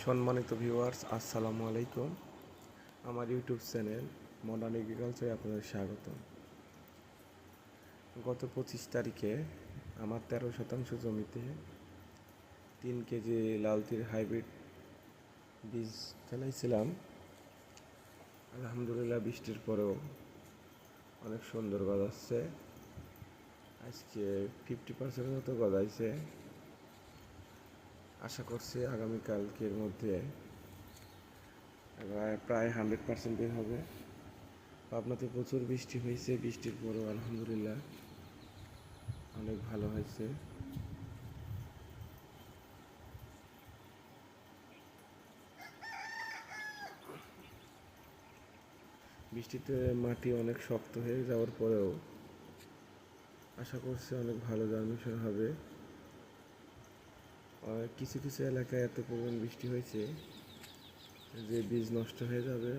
সম্মানিত ভিউয়ার্স, আসসালামু আলাইকুম। আমার ইউটিউব চ্যানেল মডার্ন এগ্রিকালচারে আপনাদের স্বাগত। গত 25 তারিখে আমার 13% জমিতে 3 কেজি লালতির হাইব্রিড বীজ ফেলাইছিলাম। আলহামদুলিল্লাহ, বৃষ্টির পরেও অনেক সুন্দর গজাচ্ছে। আজকে 50% মতো গজাইছে। আশা করছি আগামীকালকের মধ্যে প্রায় 100% বের হবে। পাবনাতে প্রচুর বৃষ্টি হয়েছে, বৃষ্টির পরেও আলহামদুলিল্লাহ অনেক ভালো হয়েছে। বৃষ্টিতে মাটি অনেক শক্ত হয়ে যাওয়ার পরেও আশা করছি অনেক ভালো জার্মিনেশন হবে। কিছু কিছু এলাকায় এত পরিমাণ বৃষ্টি হয়েছে যে বীজ নষ্ট হয়ে যাবে।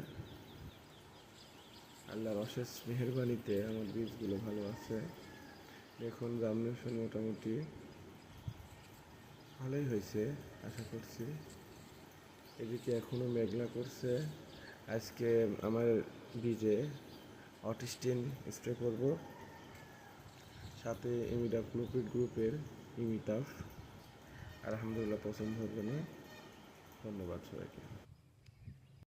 আল্লাহর অশেষ মেহেরবানিতে আমার বীজগুলো ভালো আছে। এখন জার্মিনেশন মোটামুটি ভালোই হয়েছে আশা করছি। এদিকে এখনও মেঘলা করছে। আজকে আমার বীজে অটিস্টিন স্প্রে করব, সাথে ইমিডাক্লোপিড গ্রুপের ইমিটাফ। আলহামদুলিল্লাহ পছন্দ হবে না। ধন্যবাদ সবাইকে।